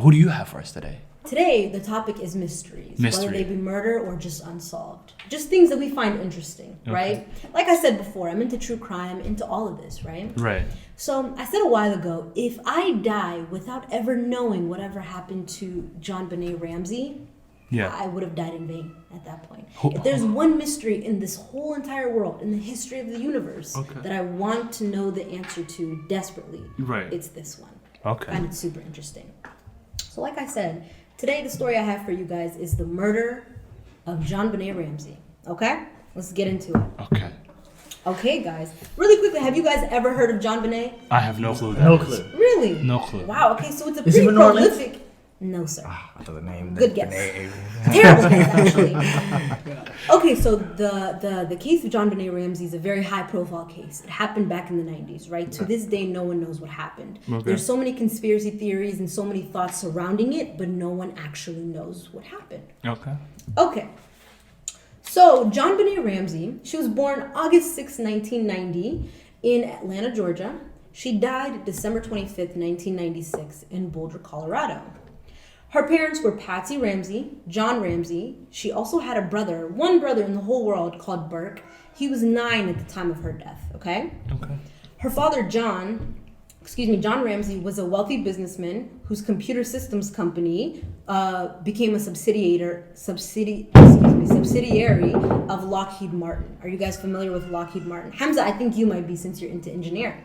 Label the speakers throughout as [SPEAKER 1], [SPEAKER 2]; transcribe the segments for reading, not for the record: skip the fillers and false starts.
[SPEAKER 1] who do you have for us today?
[SPEAKER 2] Today, the topic is mysteries.
[SPEAKER 1] Mystery.
[SPEAKER 2] Whether they be murder or just unsolved. Just things that we find interesting, right? Like I said before, I'm into true crime, into all of this, right?
[SPEAKER 1] Right.
[SPEAKER 2] So I said a while ago, if I die without ever knowing whatever happened to JonBènet Ramsey, I would have died in vain at that point. If there's one mystery in this whole entire world, in the history of the universe, that I want to know the answer to desperately, it's this one.
[SPEAKER 1] Okay.
[SPEAKER 2] And it's super interesting. So like I said, today the story I have for you guys is the murder of JonBènet Ramsey. Okay? Let's get into it. Okay, guys. Really quickly, have you guys ever heard of JonBènet?
[SPEAKER 1] I have no clue.
[SPEAKER 3] No clue.
[SPEAKER 2] Really?
[SPEAKER 1] No clue.
[SPEAKER 2] Wow, okay, so it's a pretty prolific... No, sir.
[SPEAKER 3] I thought the name.
[SPEAKER 2] Good guess. Terrible guess, actually. Okay, so the case of JonBènet Ramsey is a very high-profile case. It happened back in the 90s, right? To this day, no one knows what happened. There's so many conspiracy theories and so many thoughts surrounding it, but no one actually knows what happened. Okay. So, JonBènet Ramsey, she was born August 6, 1990 in Atlanta, Georgia. She died December 25th, 1996 in Boulder, Colorado. Her parents were Patsy Ramsey, John Ramsey. She also had one brother in the whole world called Burke. He was 9 at the time of her death, okay? Her father, John Ramsey, was a wealthy businessman whose computer systems company became a subsidiary of Lockheed Martin. Are you guys familiar with Lockheed Martin? Hamza, I think you might be since you're into engineering.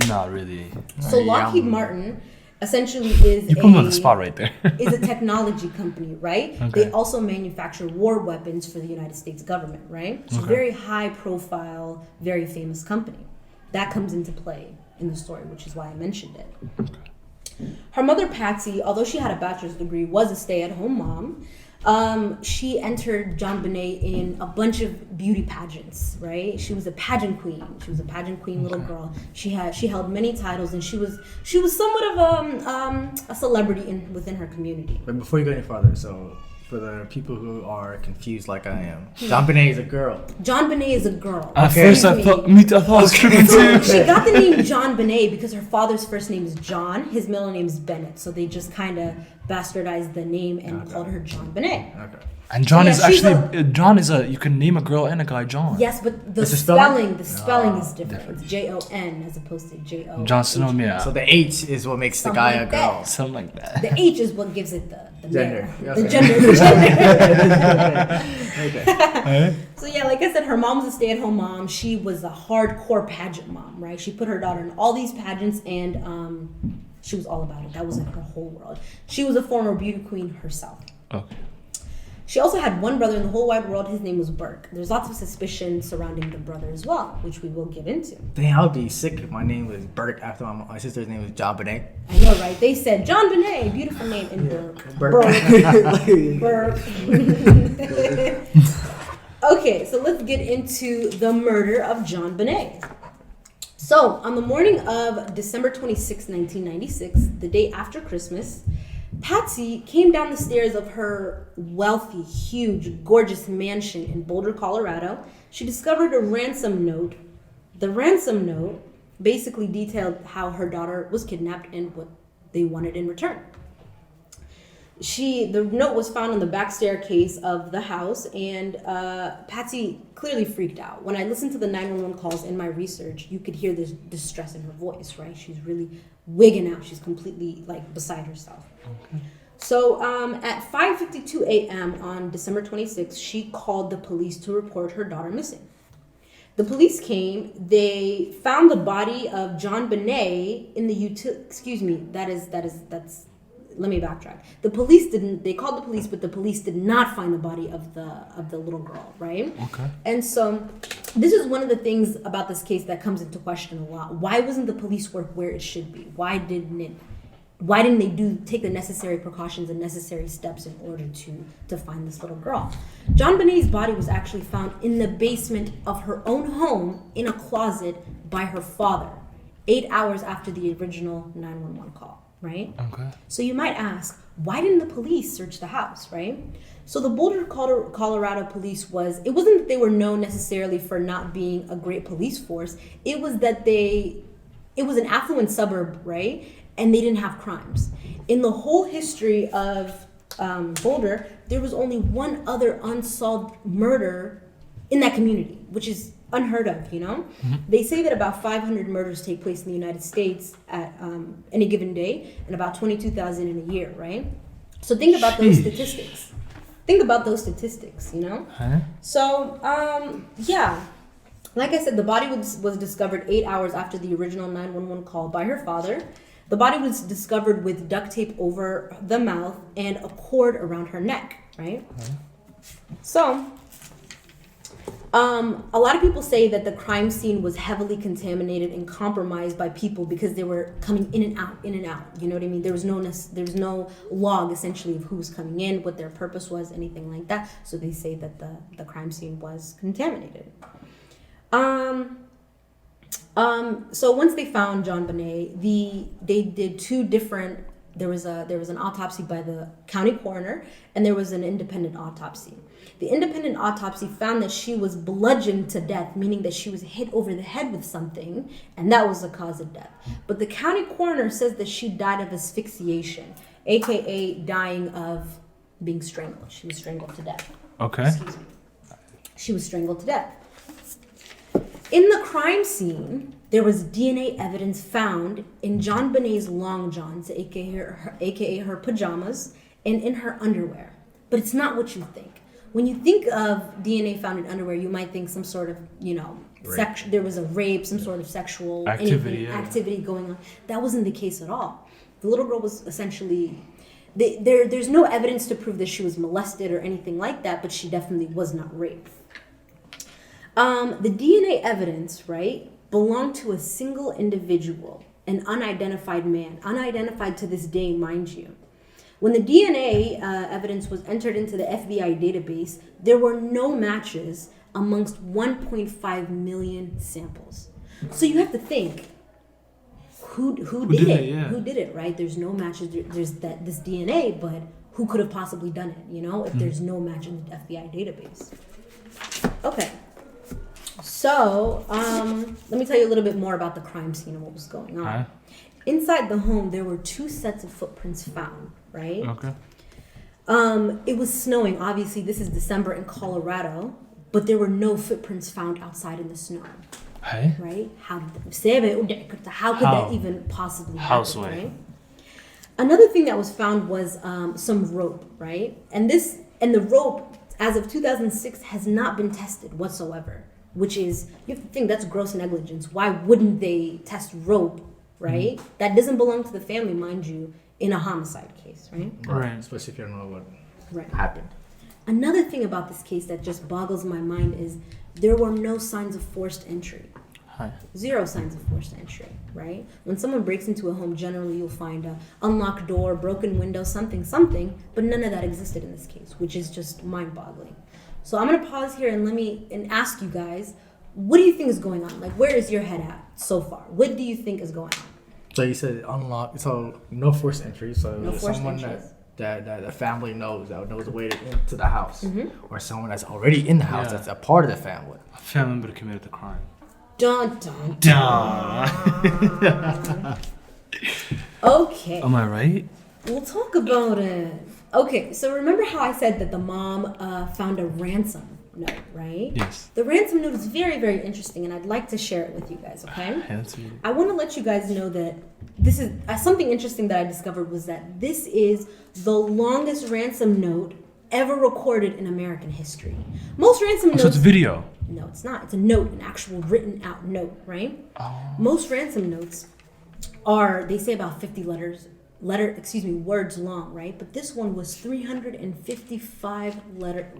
[SPEAKER 1] Not really.
[SPEAKER 2] So Lockheed Martin essentially is
[SPEAKER 1] you put me on the spot right there.
[SPEAKER 2] is a technology company, right? They also manufacture war weapons for the United States government, right? So very high profile, very famous company. That comes into play in the story, which is why I mentioned it. Her mother, Patsy, although she had a bachelor's degree, was a stay-at-home mom. She entered JonBènet in a bunch of beauty pageants, right? She was a pageant queen. She was a pageant queen little girl. She held many titles, and she was somewhat of a celebrity within her community.
[SPEAKER 3] But before you go any farther, so for the people who are confused like I am, JonBènet is a girl.
[SPEAKER 2] JonBènet is a girl.
[SPEAKER 1] At first I thought it was tripping too.
[SPEAKER 2] She got the name JonBènet because her father's first name is John, his middle name is Bennett, so they just kind of bastardized the name and called her JonBènet.
[SPEAKER 1] And John is actually John is you can name a girl and a guy John.
[SPEAKER 2] Yes, but the spelling is different. It's Jon as opposed to Jo.
[SPEAKER 1] John Snow, yeah.
[SPEAKER 3] So the H is what makes
[SPEAKER 2] Something
[SPEAKER 3] the guy
[SPEAKER 2] like
[SPEAKER 3] a girl.
[SPEAKER 2] that.
[SPEAKER 1] Something like that.
[SPEAKER 2] The H is what gives it the
[SPEAKER 3] Gender.
[SPEAKER 2] male. The gender.
[SPEAKER 3] Okay.
[SPEAKER 2] So yeah, like I said, her mom was a stay-at-home mom. She was a hardcore pageant mom, right? She put her daughter in all these pageants, and she was all about it. That was like her whole world. She was a former beauty queen herself.
[SPEAKER 1] Okay.
[SPEAKER 2] She also had one brother in the whole wide world. His name was Burke. There's lots of suspicion surrounding the brother as well, which we will get into.
[SPEAKER 3] Dang, I would be sick if my name was Burke after my sister's name was JonBènet.
[SPEAKER 2] I know, right? They said JonBènet, beautiful name, and Burke. Okay, so let's get into the murder of JonBènet. So, on the morning of December 26, 1996, the day after Christmas, Patsy came down the stairs of her wealthy, huge, gorgeous mansion in Boulder, Colorado. She discovered a ransom note. The ransom note basically detailed how her daughter was kidnapped and what they wanted in return. The note was found on the back staircase of the house, and Patsy clearly freaked out. When I listened to the 911 calls in my research, you could hear this distress in her voice, right? She's really wigging out. She's completely beside herself. Okay. So at 5:52 a.m. on December 26th, she called the police to report her daughter missing. The police came. They found the body of JonBènet in the let me backtrack. They called the police, but the police did not find the body of the little girl, right? Okay. And so this is one of the things about this case that comes into question a lot. Why wasn't the police work where it should be? Why didn't they take the necessary precautions and necessary steps in order to find this little girl? JonBènet's body was actually found in the basement of her own home in a closet by her father, 8 hours after the original 911 call. Right? Okay. So you might ask, why didn't the police search the house, right? So the Boulder, Colorado police it wasn't that they were known necessarily for not being a great police force. It was that it was an affluent suburb, right? and they didn't have crimes. In the whole history of Boulder, there was only one other unsolved murder in that community, which is unheard of, you know? They say that about 500 murders take place in the United States at any given day, and about 22,000 in a year, right? So think about those statistics. Think about those statistics, you know? So, yeah. Like I said, the body was discovered 8 hours after the original 911 call by her father. The body was discovered with duct tape over the mouth and a cord around her neck, right? So, a lot of people say that the crime scene was heavily contaminated and compromised by people because they were coming in and out. You know what I mean? There was no log essentially of who was coming in, what their purpose was, anything like that. So they say that the crime scene was contaminated. So once they found JonBènet, they did two different. There was an autopsy by the county coroner, and there was an independent autopsy. The independent autopsy found that she was bludgeoned to death, meaning that she was hit over the head with something, and that was the cause of death. But the county coroner says that she died of asphyxiation, aka dying of being strangled. She was strangled to death.
[SPEAKER 1] Okay.
[SPEAKER 2] Excuse me. She was strangled to death. In the crime scene, there was DNA evidence found in JonBènet's long johns, aka her pajamas, and in her underwear. But it's not what you think. When you think of DNA found in underwear, you might think some sort of, there was a rape, some sort of sexual activity going on. That wasn't the case at all. The little girl was essentially, there's no evidence to prove that she was molested or anything like that, but she definitely was not raped. The DNA evidence, right, belonged to a single individual, an unidentified man, unidentified to this day, mind you. When the DNA evidence was entered into the FBI database, there were no matches amongst 1.5 million samples. So you have to think, who did it?
[SPEAKER 1] Yeah.
[SPEAKER 2] Who did it, right? There's no matches. There's this DNA, but who could have possibly done it, if there's no match in the FBI database? Okay. So, let me tell you a little bit more about the crime scene and what was going on. Inside the home, there were 2 sets of footprints found, right?
[SPEAKER 1] Okay.
[SPEAKER 2] It was snowing. Obviously, this is December in Colorado, but there were no footprints found outside in the snow.
[SPEAKER 1] Hey?
[SPEAKER 2] Right? How could that even possibly happen, right? Another thing that was found was some rope, right? And the rope, as of 2006, has not been tested whatsoever. Which is, you have to think that's gross negligence. Why wouldn't they test rope, right? That doesn't belong to the family, mind you, in a homicide case, right?
[SPEAKER 1] Right.
[SPEAKER 3] Especially if you don't know what
[SPEAKER 2] Right.
[SPEAKER 3] happened.
[SPEAKER 2] Another thing about this case that just boggles my mind is there were no signs of forced entry.
[SPEAKER 1] Hi.
[SPEAKER 2] 0 signs of forced entry, right? When someone breaks into a home, generally you'll find a unlocked door, broken window, something, but none of that existed in this case, which is just mind-boggling. So I'm gonna pause here and ask you guys, what do you think is going on? Like, where is your head at so far? What do you think is going on?
[SPEAKER 3] So you said unlock, so no forced entry. So
[SPEAKER 2] No forced
[SPEAKER 3] someone
[SPEAKER 2] entries.
[SPEAKER 3] that the family knows the way into the house, or someone that's already in the house that's a part of the family.
[SPEAKER 1] A family member committed the crime.
[SPEAKER 2] Dun, dun,
[SPEAKER 1] Duh.
[SPEAKER 2] Okay.
[SPEAKER 1] Am I right?
[SPEAKER 2] We'll talk about it. Okay, so remember how I said that the mom found a ransom note, right?
[SPEAKER 1] Yes.
[SPEAKER 2] The ransom note is very, very interesting, and I'd like to share it with you guys, okay?
[SPEAKER 1] Hey, let's read it.
[SPEAKER 2] I want to let you guys know that this is something interesting that I discovered was that this is the longest ransom note ever recorded in American history. Most ransom notes...
[SPEAKER 1] So it's a video?
[SPEAKER 2] No, it's not. It's a note, an actual written out note, right?
[SPEAKER 1] Oh.
[SPEAKER 2] Most ransom notes they say about 50 words long, right? But this one was 355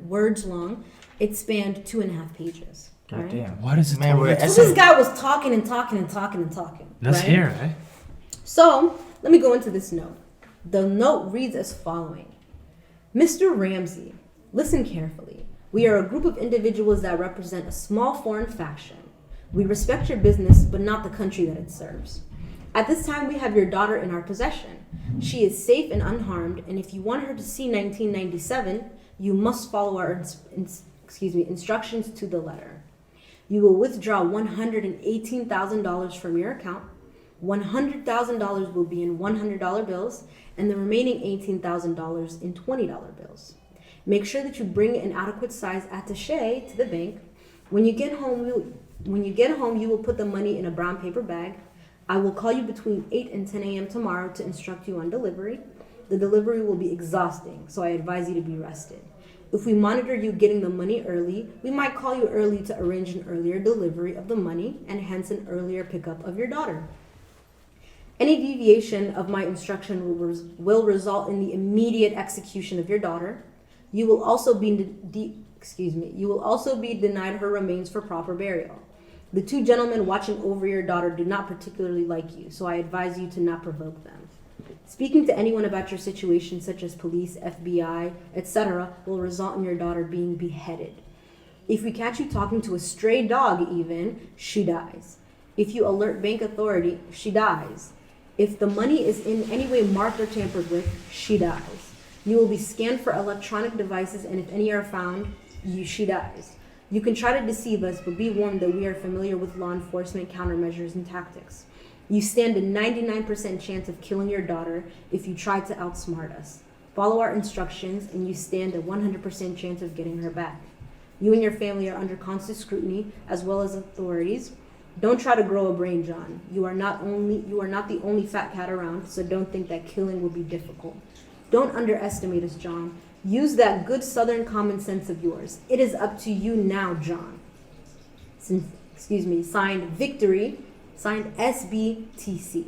[SPEAKER 2] words long. It spanned 2.5 pages.
[SPEAKER 3] God
[SPEAKER 2] right?
[SPEAKER 3] damn.
[SPEAKER 1] What is it?
[SPEAKER 2] So this guy was talking and talking and talking and talking.
[SPEAKER 1] Let's
[SPEAKER 2] right?
[SPEAKER 1] hear it, eh?
[SPEAKER 2] So let me go into this note. The note reads as following. Mr. Ramsey, listen carefully. We are a group of individuals that represent a small foreign faction. We respect your business, but not the country that it serves. At this time, we have your daughter in our possession. She is safe and unharmed, and if you want her to see 1997, you must follow our instructions to the letter. You will withdraw $118,000 from your account. $100,000 will be in $100 bills, and the remaining $18,000 in $20 bills. Make sure that you bring an adequate size attaché to the bank. When you get home, you will put the money in a brown paper bag. I will call you between 8 and 10 a.m. tomorrow to instruct you on delivery. The delivery will be exhausting, so I advise you to be rested. If we monitor you getting the money early, we might call you early to arrange an earlier delivery of the money and hence an earlier pickup of your daughter. Any deviation of my instruction will result in the immediate execution of your daughter. You will also be denied her remains for proper burial. The two gentlemen watching over your daughter do not particularly like you, so I advise you to not provoke them. Speaking to anyone about your situation, such as police, FBI, etc., will result in your daughter being beheaded. If we catch you talking to a stray dog even, she dies. If you alert bank authority, she dies. If the money is in any way marked or tampered with, she dies. You will be scanned for electronic devices, and if any are found, she dies. You can try to deceive us, but be warned that we are familiar with law enforcement countermeasures and tactics. You stand a 99% chance of killing your daughter if you try to outsmart us. Follow our instructions, and you stand a 100% chance of getting her back. You and your family are under constant scrutiny, as well as authorities. Don't try to grow a brain, John. You are not the only fat cat around, so don't think that killing will be difficult. Don't underestimate us, John. Use that good Southern common sense of yours. It is up to you now, John. Signed Victory, signed SBTC.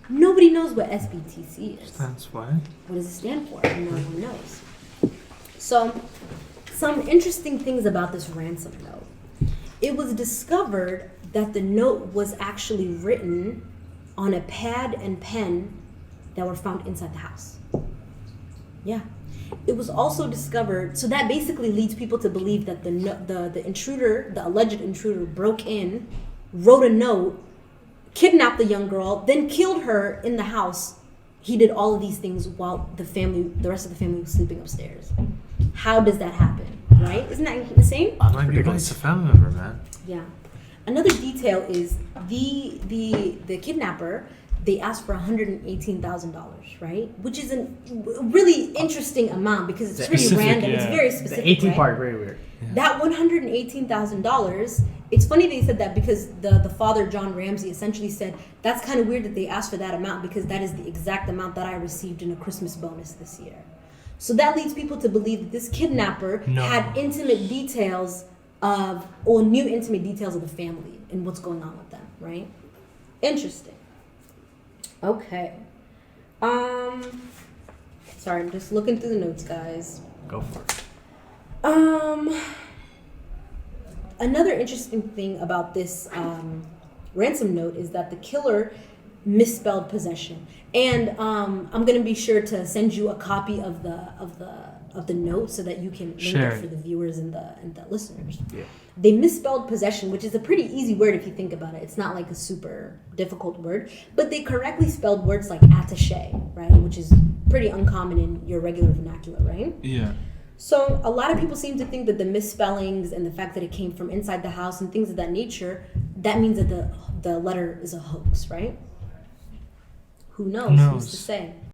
[SPEAKER 2] Nobody knows what SBTC is.
[SPEAKER 4] Stands for?
[SPEAKER 2] What does it stand for? No one knows. So, some interesting things about this ransom note. It was discovered that the note was actually written on a pad and pen that were found inside the house. Yeah. It was also discovered, so that basically leads people to believe that the intruder, the alleged intruder, broke in, wrote a note, kidnapped the young girl, then killed her in the house. He did all of these things while the rest of the family was sleeping upstairs. How does that happen, right? Isn't that insane?
[SPEAKER 4] I might be right. It's a family member, man.
[SPEAKER 2] Yeah. Another detail is the kidnapper. They asked for $118,000, right? Which is a really interesting amount because it's pretty
[SPEAKER 1] specific,
[SPEAKER 2] random.
[SPEAKER 1] yeah.
[SPEAKER 2] It's very specific.
[SPEAKER 3] The 18
[SPEAKER 2] right?
[SPEAKER 3] part very weird.
[SPEAKER 1] Yeah.
[SPEAKER 2] That $118,000. It's funny they said that because the father, John Ramsey, essentially said that's kind of weird that they asked for that amount because that is the exact amount that I received in a Christmas bonus this year. So that leads people to believe that this kidnapper had new intimate details of the family and what's going on with them, right? Interesting. Okay. Sorry, I'm just looking through the notes, guys.
[SPEAKER 3] Go for it.
[SPEAKER 2] Another interesting thing about this ransom note is that the killer misspelled possession, and I'm gonna be sure to send you a copy of the note so that you can link it for the viewers and the listeners.
[SPEAKER 3] Yeah.
[SPEAKER 2] They misspelled possession, which is a pretty easy word if you think about it. It's not like a super difficult word, but they correctly spelled words like attaché, right? Which is pretty uncommon in your regular vernacular, right?
[SPEAKER 1] Yeah.
[SPEAKER 2] So a lot of people seem to think that the misspellings and the fact that it came from inside the house and things of that nature, that means that the letter is a hoax, right? Who knows? Who's to say?